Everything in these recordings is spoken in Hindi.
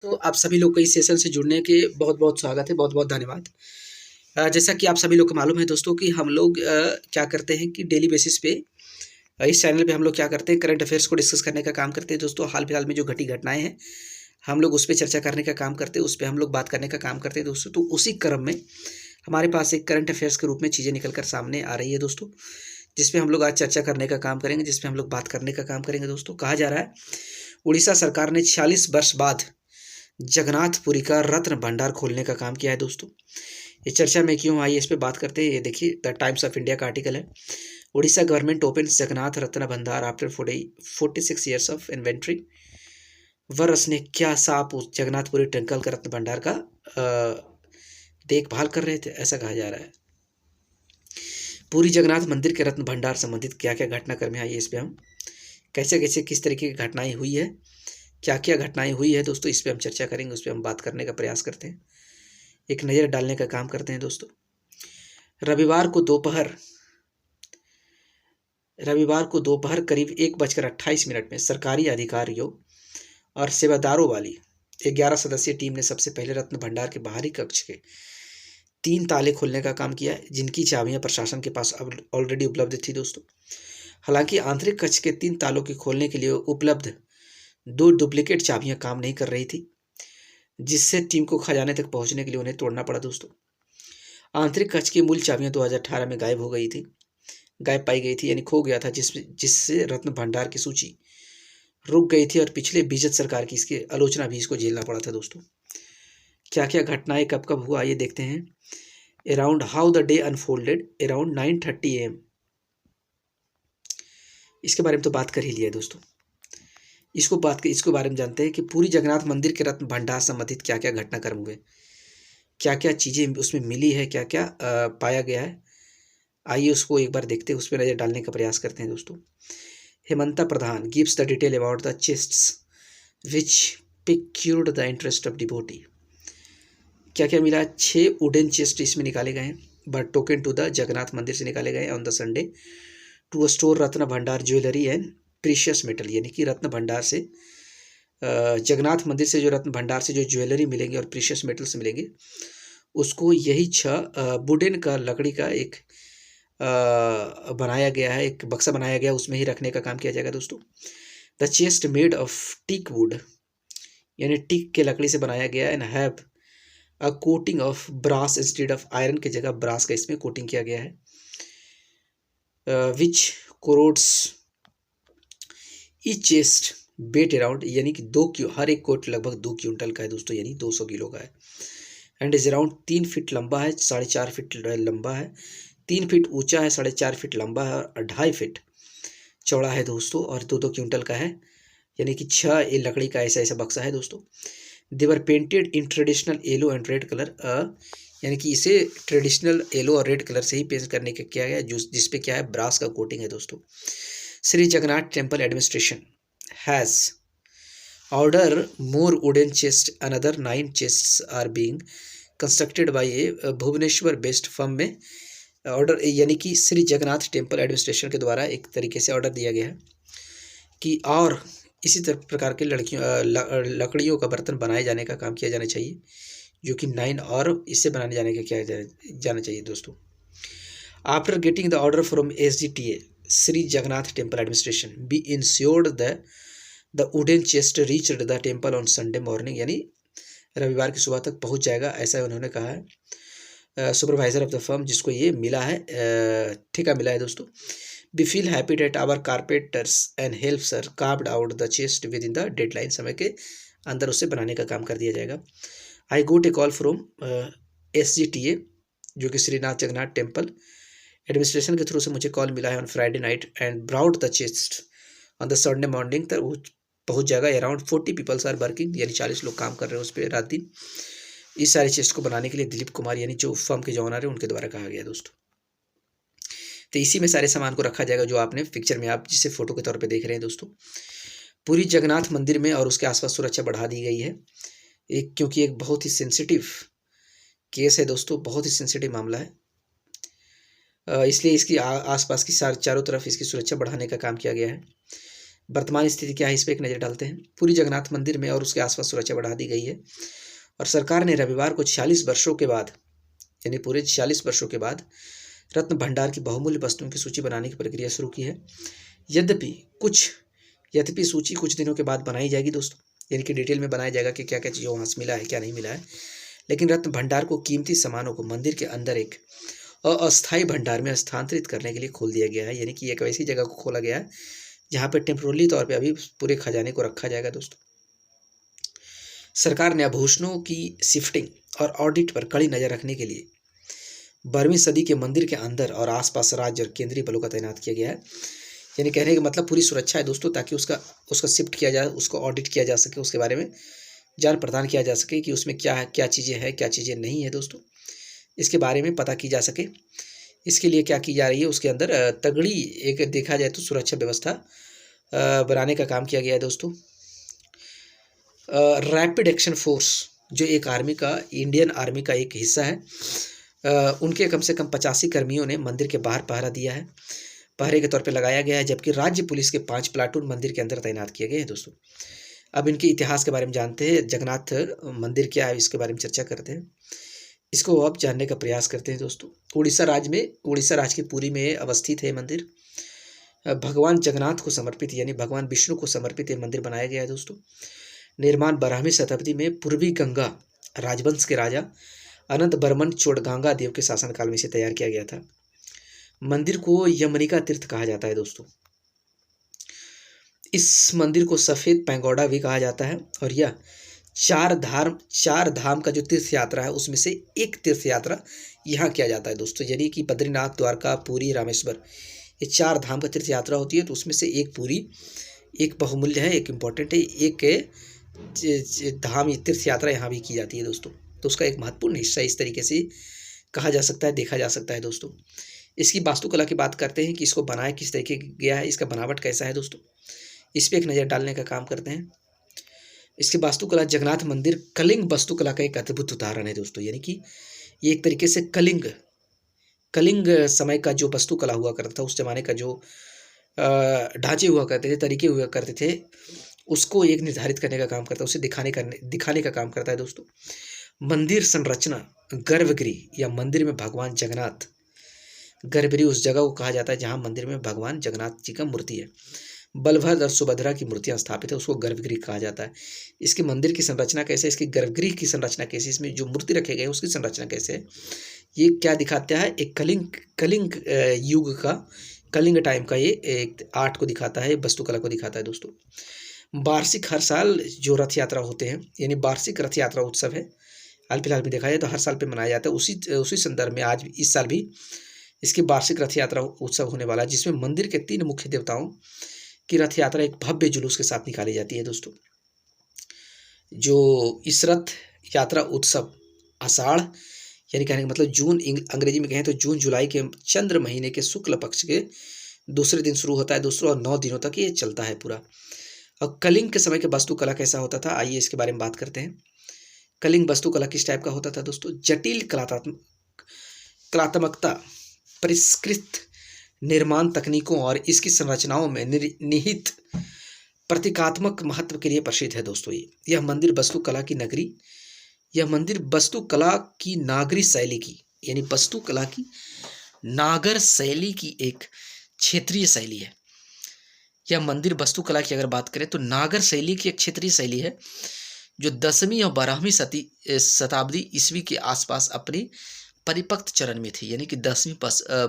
तो आप सभी लोग को इस सेशन से जुड़ने के बहुत-बहुत स्वागत है, बहुत-बहुत धन्यवाद। जैसा कि आप सभी लोग को मालूम है दोस्तों कि हम लोग क्या करते हैं कि डेली बेसिस पे इस चैनल पे हम लोग क्या करते हैं, करंट अफेयर्स को डिस्कस करने का काम करते हैं दोस्तों। हाल-फिलहाल में जो घटी घटनाएँ हैं, हम लोग उस पे चर्चा करने का काम करते हैं, उस पे हम लोग बात करने का काम करते हैं दोस्तों। तो उसी क्रम में हमारे पास एक करंट अफेयर्स के रूप में चीज़ें निकल कर सामने आ रही है दोस्तों, जिस पे हम लोग आज चर्चा करने का काम करेंगे, जिस पे हम लोग बात करने का काम करेंगे दोस्तों। कहा जा रहा है, उड़ीसा सरकार ने 46 वर्ष बाद जगन्नाथपुरी का रत्न भंडार खोलने का काम किया है दोस्तों। ये चर्चा में क्यों आई, इस पे बात करते हैं। ये देखिए, द टाइम्स ऑफ इंडिया का आर्टिकल है। उड़ीसा गवर्नमेंट ओपन्स जगन्नाथ रत्न भंडार आफ्टर 46 ईयर्स ऑफ इन्वेंट्री। वर्ष ने क्या साप उस जगन्नाथपुरी टेम्पल का रत्न भंडार का देखभाल कर रहे थे, ऐसा कहा जा रहा है। पूरी जगन्नाथ मंदिर के रत्न भंडार संबंधित क्या क्या घटनाक्रम है, आइए इस पे हम कैसे कैसे किस तरीके की घटनाएं हुई है, क्या क्या घटनाएं हुई है दोस्तों, इस पे हम चर्चा करेंगे, उस पे हम बात करने का प्रयास करते हैं, एक नज़र डालने का काम करते हैं दोस्तों। रविवार को दोपहर करीब 1:28 में सरकारी अधिकारियों और सेवादारों वाली 11 सदस्यीय टीम ने सबसे पहले रत्न भंडार के बाहरी कक्ष के 3 ताले खोलने का काम किया है, जिनकी चाबियां प्रशासन के पास अब ऑलरेडी उपलब्ध थी दोस्तों। हालांकि आंतरिक कक्ष के 3 तालों के खोलने के लिए उपलब्ध 2 डुप्लीकेट चाबियां काम नहीं कर रही थी, जिससे टीम को खजाने तक पहुंचने के लिए उन्हें तोड़ना पड़ा दोस्तों। आंतरिक कक्ष की मूल चाबियां 2018 में गायब पाई गई थी, यानी खो गया था, जिससे रत्न भंडार की सूची रुक गई थी और पिछले बीजेपी सरकार की इसकी आलोचना भी इसको झेलना पड़ा था दोस्तों। क्या क्या घटनाएं कब कब हुआ, ये देखते हैं। Around how the day unfolded around 9:30 AM, इसके बारे में तो बात कर ही लिया दोस्तों। इसको बारे में जानते हैं कि पूरी जगन्नाथ मंदिर के रत्न भंडार संबंधित क्या क्या घटनाक्रम हुए, क्या क्या चीज़ें उसमें मिली है, क्या क्या पाया गया है। आइए उसको एक बार देखते हैं, उस पर नज़र डालने का प्रयास करते हैं दोस्तों। Hemanta Pradhan gives the detail about the chests which piqued the interest of devotee. क्या क्या मिला, 6 वुडन चेस्ट इसमें निकाले गए हैं, but token to the Jagannath mandir से निकाले गए on the Sunday to store Ratna Bhandar jewellery and precious metal, यानी कि रत्न भंडार से जगन्नाथ मंदिर से जो रत्न भंडार से जो ज्वेलरी मिलेंगे और प्रीशियस मेटल्स मिलेंगे, उसको यही 6 वुडन का लकड़ी का एक बनाया गया है, एक बक्सा बनाया गया, उसमें ही रखने का काम किया जाएगा दोस्तों। The chest made of teak wood, यानी टीक के लकड़ी से बनाया गया है, and have a coating of brass instead of iron की जगह ब्रास का इसमें कोटिंग किया गया है। Which corrodes each chest weight around, यानी कि हर एक कोट लगभग 2 क्विंटल का है दोस्तों, यानी 200 किलो का है। एंड इज अराउंड 3 फीट लंबा है, 4.5 फीट लंबा है, 3 फीट ऊंचा है, 4.5 फीट लंबा है और 2.5 फीट चौड़ा है दोस्तों, और 2-2 क्विंटल का है, यानी कि 6 लकड़ी का ऐसा बक्सा है दोस्तों। They were painted in traditional yellow and red colour, यानी कि इसे ट्रेडिशनल येलो और रेड कलर से ही पेंट करने का किया गया, जिसपे क्या है, ब्रास का कोटिंग है दोस्तों। Shri Jagannath temple administration has order more wooden chest, another 9 chests are being constructed by a Bhubaneswar based firm में ऑर्डर, यानी कि श्री जगन्नाथ टेम्पल एडमिनिस्ट्रेशन के द्वारा एक तरीके से ऑर्डर दिया गया है कि और इसी तरह प्रकार के लकड़ियों का बर्तन बनाए जाने का काम किया जाना चाहिए, जो कि 9 और इससे बनाने जाने का किया जाना चाहिए दोस्तों। After getting the order from SGTA Shri Jagannath temple administration be insured the wooden chest reached the temple on Sunday morning, यानी रविवार की सुबह तक पहुंच जाएगा, ऐसा उन्होंने कहा है सुपरवाइजर ऑफ द फर्म, जिसको ये मिला है, ठेका मिला है दोस्तों। We feel happy that our carpenters and helps carved out the chest within the deadline, समय के अंदर उसे बनाने का काम कर दिया जाएगा। आई गोट ए कॉल फ्रॉम SGTA, जो कि श्रीनाथ जगन्नाथ टेम्पल एडमिनिस्ट्रेशन के थ्रू से मुझे कॉल मिला है on Friday night and brought the chest on the Sunday morning, तक वो पहुँच जाएगा। अराउंड 40 पीपल्स आर वर्किंग, यानी 40 लोग काम कर रहे हैं उस पर रात दिन, इस सारे चेस्ट को बनाने के लिए। दिलीप कुमार, यानी जो फर्म के जो ओनर है, उनके द्वारा कहा गया दोस्तों। तो इसी में सारे सामान को रखा जाएगा, जो आपने पिक्चर में आप जिसे फोटो के तौर पे देख रहे हैं दोस्तों। पूरी जगन्नाथ मंदिर में और उसके आसपास सुरक्षा बढ़ा दी गई है, क्योंकि एक बहुत ही सेंसिटिव केस है दोस्तों, बहुत ही सेंसिटिव मामला है, इसलिए इसकी आसपास की चारों तरफ इसकी सुरक्षा बढ़ाने का काम किया गया है। वर्तमान स्थिति क्या है इस पर एक नज़र डालते हैं। पुरी जगन्नाथ मंदिर में और उसके आसपास सुरक्षा बढ़ा दी गई है और सरकार ने रविवार को 46 वर्षों के बाद, यानी पूरे 46 वर्षों के बाद रत्न भंडार की बहुमूल्य वस्तुओं की सूची बनाने की प्रक्रिया शुरू की है। यद्यपि सूची कुछ दिनों के बाद बनाई जाएगी दोस्तों, यानी कि डिटेल में बनाया जाएगा कि क्या क्या चीज़ें वहाँ से मिला है, क्या नहीं मिला है। लेकिन रत्न भंडार को कीमती सामानों को मंदिर के अंदर एक अस्थायी भंडार में स्थानांतरित करने के लिए खोल दिया गया है, यानी कि एक ऐसी जगह को खोला गया है जहाँ पे टेम्पोररी तौर पे अभी पूरे खजाने को रखा जाएगा दोस्तों। सरकार ने आभूषणों की शिफ्टिंग और ऑडिट पर कड़ी नज़र रखने के लिए 12वीं सदी के मंदिर के अंदर और आसपास राज्य और केंद्रीय बलों का तैनात किया गया है। यानी कहने का मतलब पूरी सुरक्षा है दोस्तों, ताकि उसका शिफ्ट किया जाए, उसको ऑडिट किया जा सके, उसके बारे में ज्ञान प्रदान किया जा सके कि उसमें क्या है, क्या चीज़ें हैं, क्या चीज़ें नहीं है दोस्तों, इसके बारे में पता की जा सके। इसके लिए क्या की जा रही है, उसके अंदर तगड़ी एक देखा जाए तो सुरक्षा व्यवस्था बनाने का काम किया गया है दोस्तों। रैपिड एक्शन फोर्स जो एक आर्मी का, इंडियन आर्मी का एक हिस्सा है, उनके कम से कम 85 कर्मियों ने मंदिर के बाहर पहरा दिया है, पहरे के तौर पे लगाया गया है, जबकि राज्य पुलिस के 5 प्लाटून मंदिर के अंदर तैनात किए गए हैं दोस्तों। अब इनके इतिहास के बारे में जानते हैं, जगन्नाथ मंदिर क्या है इसके बारे में चर्चा करते हैं, इसको अब जानने का प्रयास करते हैं दोस्तों। उड़ीसा राज्य की पुरी में अवस्थित है मंदिर। भगवान जगन्नाथ को समर्पित, यानी भगवान विष्णु को समर्पित ये मंदिर बनाया गया है दोस्तों। निर्माण 12वीं शताब्दी में पूर्वी गंगा राजवंश के राजा अनंत बर्मन चोडगंगा देव के शासनकाल में इसे तैयार किया गया था। मंदिर को यमनिका तीर्थ कहा जाता है दोस्तों। इस मंदिर को सफ़ेद पैगोडा भी कहा जाता है और यह चार धाम का जो तीर्थ यात्रा है उसमें से एक तीर्थ यात्रा यहाँ किया जाता है दोस्तों, यानी कि बद्रीनाथ, द्वारका, पुरी, रामेश्वर, ये 4 धाम का तीर्थ यात्रा होती है। तो उसमें से एक पुरी, एक बहुमूल्य है, एक इम्पॉर्टेंट है, एक धाम तीर्थ यात्रा यहाँ भी की जाती है दोस्तों। तो उसका एक महत्वपूर्ण हिस्सा इस तरीके से कहा जा सकता है, देखा जा सकता है दोस्तों। इसकी वास्तुकला की बात करते हैं कि इसको बनाया किस तरीके गया है, इसका बनावट कैसा है दोस्तों, इस पर एक नज़र डालने का काम करते हैं। इसकी वास्तुकला, जगन्नाथ मंदिर कलिंग वास्तुकला का एक अद्भुत उदाहरण है दोस्तों, यानी कि ये एक तरीके से कलिंग समय का जो वास्तुकला हुआ करता था, उस जमाने का जो ढांचे हुआ करते थे, तरीके हुआ करते थे, उसको एक निर्धारित करने का काम करता है, उसे दिखाने का काम करता है दोस्तों। मंदिर संरचना, गर्भगृह या मंदिर में भगवान जगन्नाथ, गर्भगृह उस जगह को कहा जाता है जहाँ मंदिर में भगवान जगन्नाथ जी का मूर्ति है, बलभद्र और सुभद्रा की मूर्तियाँ स्थापित है, उसको गर्भगृह कहा जाता है। इसके मंदिर की संरचना कैसे, इसकी गर्भगृह की संरचना कैसे, इसमें जो मूर्ति रखे गए उसकी संरचना कैसे है, ये क्या दिखाता है, एक कलिंग युग का, कलिंग टाइम का ये एक आर्ट को दिखाता है, वास्तुकला को दिखाता है दोस्तों। वार्षिक, हर साल जो रथ यात्रा होते हैं, यानी वार्षिक रथ यात्रा उत्सव है, हाल फिलहाल में देखा जाए तो हर साल पे मनाया जाता है। उसी संदर्भ में आज इस साल भी इसकी वार्षिक रथ यात्रा उत्सव होने वाला है, जिसमें मंदिर के 3 मुख्य देवताओं की रथ यात्रा एक भव्य जुलूस के साथ निकाली जाती है दोस्तों। जो इस रथ यात्रा उत्सव आषाढ़, यानी कहने का मतलब जून, अंग्रेजी में कहें तो जून जुलाई के चंद्र महीने के शुक्ल पक्ष के दूसरे दिन शुरू होता है दोस्तों, और 9 दिनों तक ये चलता है पूरा। और कलिंग के समय के वास्तुकला कैसा होता था, आइए इसके बारे में बात करते हैं। कलिंग वास्तुकला किस टाइप का होता था दोस्तों, जटिल कलात्मकता, परिष्कृत निर्माण तकनीकों और इसकी संरचनाओं में निहित प्रतीकात्मक महत्व के लिए प्रसिद्ध है दोस्तों। यह मंदिर वास्तुकला की नगरी, यह मंदिर वास्तुकला की नागरी शैली की, यानी वास्तुकला की नागर शैली की एक क्षेत्रीय शैली है। यह मंदिर वास्तुकला की अगर बात करें तो नागर शैली की एक क्षेत्रीय शैली है, जो 10वीं और 12वीं शताब्दी ईस्वी के आसपास अपने परिपक्व चरण में थी। यानी कि 10वीं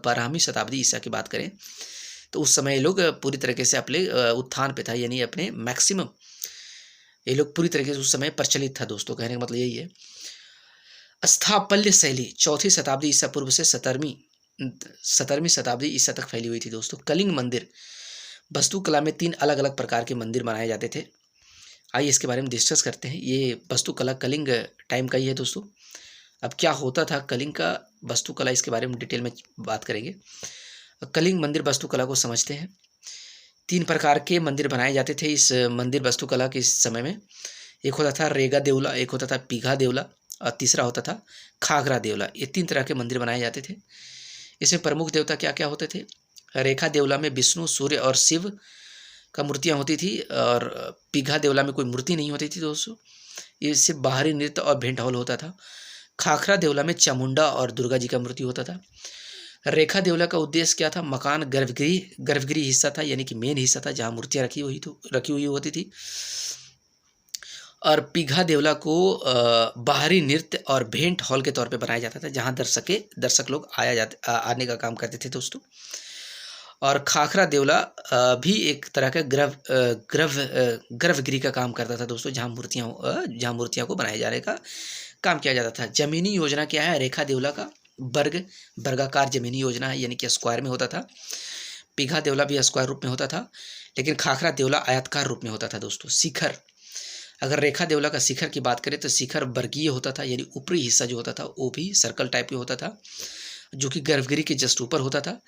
12वीं शताब्दी ईसा की बात करें तो उस समय ये लोग पूरी तरीके से अपने उत्थान पे था, यानी अपने मैक्सिमम ये लोग पूरी तरीके से उस समय प्रचलित था दोस्तों। कहने का मतलब यही है। स्थापत्य शैली 4वीं शताब्दी ईसा पूर्व से 17वीं शताब्दी ईसा तक फैली हुई थी दोस्तों। कलिंग मंदिर वास्तुकला में 3 अलग अलग प्रकार के मंदिर बनाए जाते थे। आइए इसके बारे में डिस्कस करते हैं। ये वास्तुकला कलिंग टाइम का ही है दोस्तों। अब क्या होता था कलिंग का वास्तुकला, इसके बारे में डिटेल में बात करेंगे। कलिंग मंदिर वास्तुकला को समझते हैं। 3 प्रकार के मंदिर बनाए जाते थे इस मंदिर वास्तुकला के समय में। एक होता था रेगा देवला, एक होता था पीघा देवला और तीसरा होता था खागरा देवला। ये 3 तरह के मंदिर बनाए जाते थे। इसमें प्रमुख देवता क्या क्या होते थे। रेखा देवला में विष्णु, सूर्य और शिव का मूर्तियाँ होती थी और पीघा देवला में कोई मूर्ति नहीं होती थी दोस्तों। ये सिर्फ बाहरी नृत्य और भेंट हॉल होता था। खाखरा देवला में चामुंडा और दुर्गा जी का मूर्ति होता था। रेखा देवला का उद्देश्य क्या था? मकान गर्भगृह हिस्सा था, यानी कि मेन हिस्सा था जहाँ मूर्तियाँ रखी हुई होती थी। और पीघा देवला को बाहरी नृत्य और भेंट हॉल के तौर पे बनाया जाता था, जहाँ दर्शक लोग आने का काम करते थे दोस्तों। और खाखरा देवला भी एक तरह का गर्भगृह का काम करता था दोस्तों, जहाँ मूर्तियाँ को बनाए जाने का काम किया जाता था। जमीनी योजना क्या है रेखा देवला का? वर्गाकार जमीनी योजना है, यानी कि स्क्वायर में होता था। पीघा देवला भी स्क्वायर रूप में होता था, लेकिन खाखरा देवला आयताकार रूप में होता था दोस्तों। शिखर, अगर रेखा देवला का शिखर की बात करें तो शिखर वर्गीय होता था, यानी ऊपरी हिस्सा जो होता था वो भी सर्कल टाइप में होता था, जो कि गर्भगृह के जस्ट ऊपर होता था।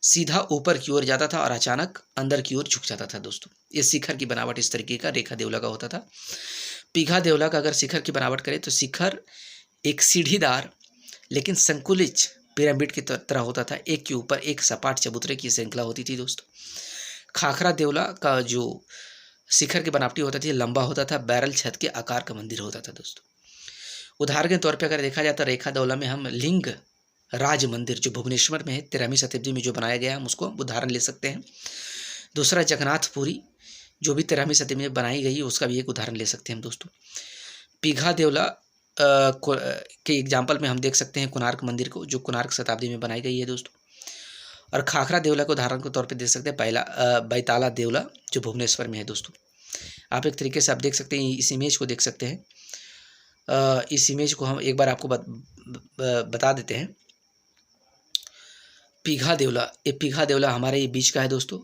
सीधा ऊपर की ओर जाता था और अचानक अंदर की ओर झुक जाता था दोस्तों। ये शिखर की बनावट इस तरीके का रेखा देवला का होता था। पीघा देवला का अगर शिखर की बनावट करें तो शिखर एक सीढ़ीदार लेकिन संकुलित पिरामिड की तरह होता था, एक के ऊपर एक सपाट चबूतरे की श्रृंखला होती थी दोस्तों। खाखरा देवला का जो शिखर की बनावटी होता थी लंबा होता था, बैरल छत के आकार का मंदिर होता था दोस्तों। उदाहरण के तौर पे अगर देखा जाए तो रेखा देवला में हम लिंग राज मंदिर जो भुवनेश्वर में है 13वीं शताब्दी में जो बनाया गया हम उसको उदाहरण ले सकते हैं। दूसरा जगन्नाथपुरी जो भी 13वीं शताब्दी में बनाई गई है उसका भी एक उदाहरण ले सकते हैं हम दोस्तों। पीघा देवला के एग्जाम्पल में हम देख सकते हैं कोणार्क मंदिर को, जो कोणार्क शताब्दी में बनाई गई है दोस्तों। और खाखरा देवला को उदाहरण के तौर पे देख सकते हैं बैताला देवला जो भुवनेश्वर में है दोस्तों। आप एक तरीके से आप देख सकते हैं, इस इमेज को देख सकते हैं। इस इमेज को हम एक बार आपको बता देते हैं। पीघा देवला, ये पीघा देवला हमारे ये बीच का है दोस्तों,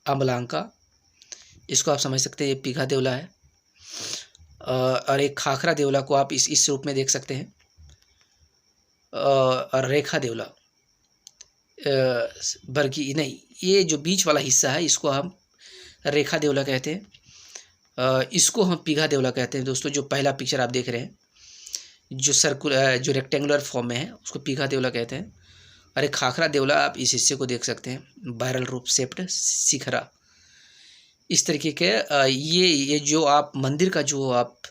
अमलांका, इसको आप समझ सकते हैं ये पीघा देवला है। और एक खाखरा देवला को आप इस रूप में देख सकते हैं। और रेखा देवला बर्गी नहीं, ये जो बीच वाला हिस्सा है इसको हम रेखा देवला कहते हैं। इसको हम पीघा देवला कहते हैं दोस्तों। जो पहला पिक्चर आप देख रहे हैं जो रेक्टेंगुलर फॉर्म में है उसको पीघा देवला कहते हैं। और एक खाखरा देवला आप इस हिस्से को देख सकते हैं, बैरल रूप शेप्ड शिखरा इस तरीके के। ये जो आप मंदिर का जो आप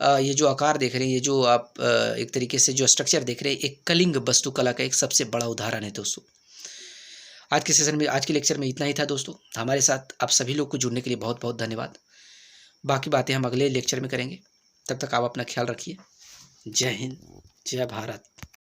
ये जो आकार देख रहे हैं, ये जो आप एक तरीके से जो स्ट्रक्चर देख रहे हैं, एक कलिंग वास्तुकला का एक सबसे बड़ा उदाहरण है दोस्तों। आज के सेशन में, आज के लेक्चर में इतना ही था दोस्तों। हमारे साथ आप सभी लोग को जुड़ने के लिए बहुत बहुत धन्यवाद। बाकी बातें हम अगले लेक्चर में करेंगे, तब तक आप अपना ख्याल रखिए। जय हिंद, जय भारत।